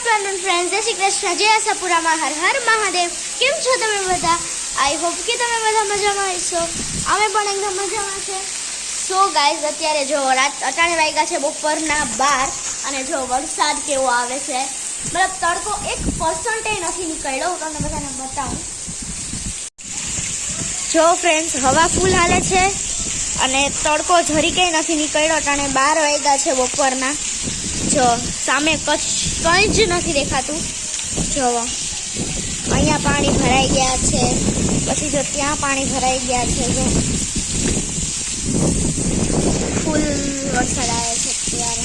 Afternoon friends, જય શ્રી કૃષ્ણ, જય આશાપુરામાં, હર હર મહાદેવ. કેમ છો તમે બધા? આઈ હોપ કે તમે બધા મજામાં હશો. અમે પણ એકદમ મજામાં છે. સો ગાઈઝ, અત્યારે જો અટાણે વાગ્યા છે બપોરના 12 અને જો વરસાદ કેવો આવે છે. મતલબ તડકો 1% નથી નીકળ્યો. હું તમને બધાને બતાવું. જો ફ્રેન્ડ્સ, હવા ફૂલ હાલે છે અને તડકો જરી કંઈ નથી નીકળ્યો. અટાણે 12 વાગ્યા છે બપોરના. જો સામે કંઈ જ નથી દેખાતું. જોવો, અહીંયા પાણી ભરાઈ ગયા છે, પછી જો ત્યાં પાણી ભરાઈ ગયા છે. જો ફૂલ વરસાદ આવે છે અત્યારે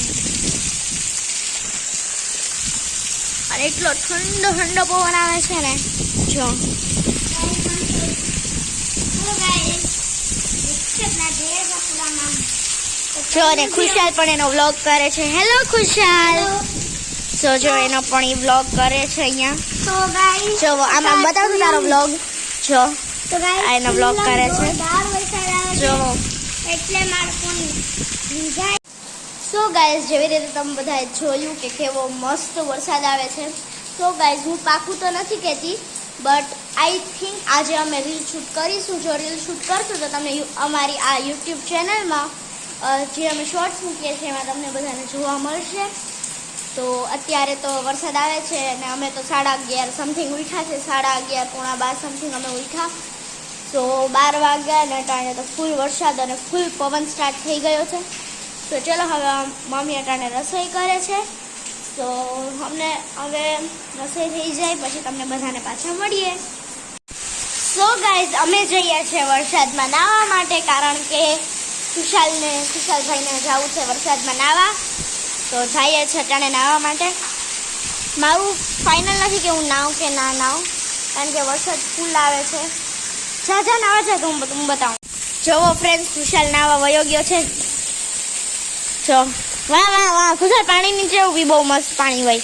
અને એટલો ઠંડો ઠંડો પવન આવે છે ને. જો ને ખુશાલ પણ એનો વ્લોગ કરે છે. હેલો ખુશાલ. જો એનો પણ એ વ્લોગ કરે છે અહીંયા. તો ગાઈસ, જો આમાં બતાવું તારો વ્લોગ. જો તો ગાઈસ, એનો વ્લોગ કરે છે. જો એટલે મારો ફોન લીધા. સો ગાઈસ, જેવી રીતે તમે બધાએ જોયું કે કેવો મસ્ત વરસાદ આવે છે. તો ગાઈસ, હું પાકું તો નથી કહેતી, બટ આઈ થિંક આજે અમે રીલ શૂટ કરીશું. જો રીલ શૂટ કરશું તો તમને અમારી આ યુટ્યુબ ચેનલમાં જે અમે શોર્ટ્સ મૂકીએ છીએ એમાં તમને બધાને જોવા મળશે. તો અત્યારે તો વરસાદ આવે છે અને અમે તો 11:30 સમથિંગ ઉઠ્યા છે. 11:30 પોણા 12 સમથિંગ અમે ઉઠ્યા. તો 12 વાગ્યા અને અટાણે તો ફૂલ વરસાદ અને ફૂલ પવન સ્ટાર્ટ થઈ ગયો છે. તો ચલો, હવે મમ્મી અટાણે રસોઈ કરે છે. તો અમને હવે રસોઈ થઈ જાય પછી તમને બધાને પાછા મળીએ. સો ગાઈઝ, અમે જઈએ છીએ વરસાદમાં નાહવા માટે, કારણ કે ખુશાલભાઈને જવું છે વરસાદમાં નાહવા. તો જઈએ છીએ અટાણે નાહવા માટે. મારું ફાઇનલ નથી કે હું નાહું કે ના નાહું, કારણ કે વરસાદ ફૂલ આવે છે. જા નાવા છે તો હું બતાવું. જોવો ફ્રેન્ડ્સ, ખુશાલ નાહવા વયો ગયો છે. જો વાહ વાહ વાહ, ખુશાલ પાણી નીચે ઊભી, બહુ મસ્ત પાણી હોય.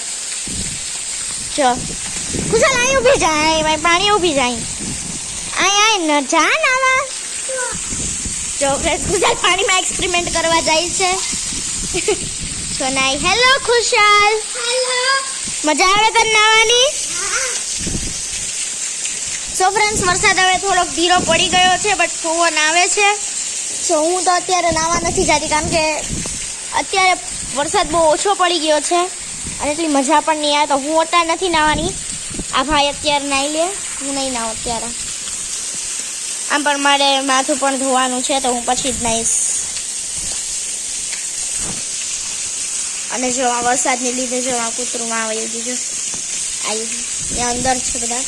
જો ખુશાલ અહીં ઊભી જાય, પાણી ઊભી જાય. આય ન જા નાવા. જો ફ્રેન્ડ્સ, ખુશાલ પાણીમાં એક્સપેરિમેન્ટ કરવા જાય છે. તો નાઈ. હેલો ખુશાલ. હેલો. મજા આવે તને નાવાની? સો ફ્રેન્ડ્સ, વરસાદ હવે થોડોક ધીરો પડી ગયો છે, બટ પવન આવે છે. સો હું તો અત્યારે નાવા નથી જતી, કારણ કે અત્યારે વરસાદ બહુ ઓછો પડી ગયો છે અને એટલી મજા પણ નહીં આવે. તો હું અત્યારે નથી નાવાની. આ ભાઈ અત્યારે નાહી લે, હું નહીં નાહું અત્યારે. આમ પણ મારે માથું પણ ધોવાનું છે, તો હું પછી જ નાહીશ. અને જો આ વરસાદને લીધે જો આ કૂતરું આવી ગયું, ત્યાં અંદર છે બધા.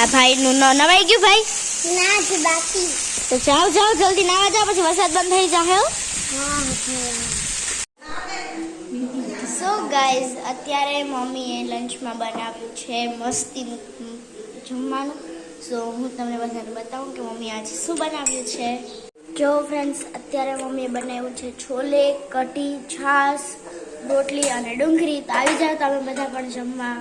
આ ભાઈનું નવાઈ ગયું ભાઈ? ના જ બાકી. તો જાઓ જલ્દી નાવા જાઓ, પછી વરસાદ બંધ થઈ જાય. સો ગાઈઝ, અત્યારે મમ્મીએ લંચમાં બનાવ્યું છે મસ્તીનું જમવાનું. સો હું તમને બધાને બતાવું કે મમ્મી આજે શું બનાવ્યું છે. જો ફ્રેન્ડ્સ, અત્યારે મમ્મીએ બનાવ્યું છે છોલે, કઢી, છાશ, રોટલી અને ડુંગળી. તો આવી જાઓ તમે બધા પણ જમવા.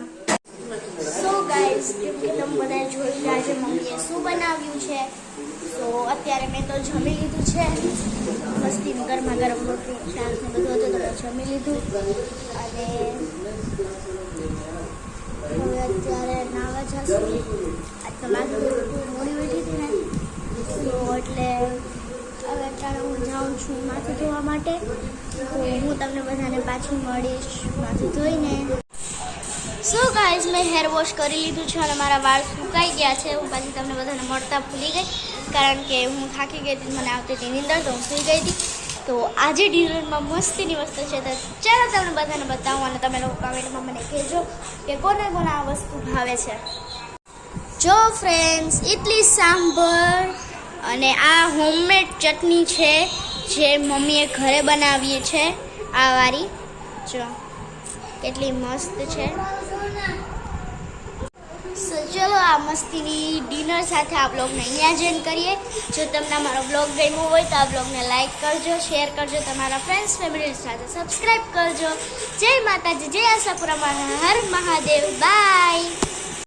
સો ગાઈઝ, કેમ કે તમે બધા જોઈ આજે મમ્મીએ શું બનાવ્યું છે. તો અત્યારે મેં તો જમી લીધું છે. મસ્તીનું ગરમા ગરમ રોટલી, છાશ ને બધું હતું, તો મેં જમી લીધું. અને હવે અત્યારે નાવા જશું. આજ તો માથું મોડી ઉઠી હતી ને, તો એટલે હવે અત્યારે હું જાઉં છું માથું ધોવા માટે. તો હું તમને બધાને પાછી મળીશ માથું ધોઈને. સો ગાઈઝ, મેં હેર વોશ કરી લીધું છે અને મારા વાળ સુકાઈ ગયા છે. હું પાછી તમને બધાને મળતા ભૂલી ગઈ, કારણ કે હું થાકી ગઈ હતી, મને આવતી હતી નીંદર, તો હું સુઈ ગઈ હતી. તો આજે ડિનરમાં મસ્તીની વસ્તુ છે, તો ચાલો તમને બધાને બતાવું અને તમે લોકો કમેન્ટમાં મને કહેજો કે કોને કોને આ વસ્તુ ભાવે છે. જો ફ્રેન્ડ્સ, ઇડલી સાંભર અને આ હોમમેડ ચટણી છે જે મમ્મીએ ઘરે બનાવીએ છે. આ વાળી જો કેટલી મસ્ત છે. સો ચલો, આ મસ્તીની ડિનર સાથે આ બ્લોગને અહીંયા જ એન્ડ કરીએ. જો તમને અમારો બ્લોગ ગમ્યો હોય તો આ બ્લોગને લાઇક કરજો, શેર કરજો, તમારા ફ્રેન્ડ્સ ફેમિલી સાથે સબસ્ક્રાઈબ કરજો. જય માતાજી, જય આશાપુરા, હર મહાદેવ. બાય.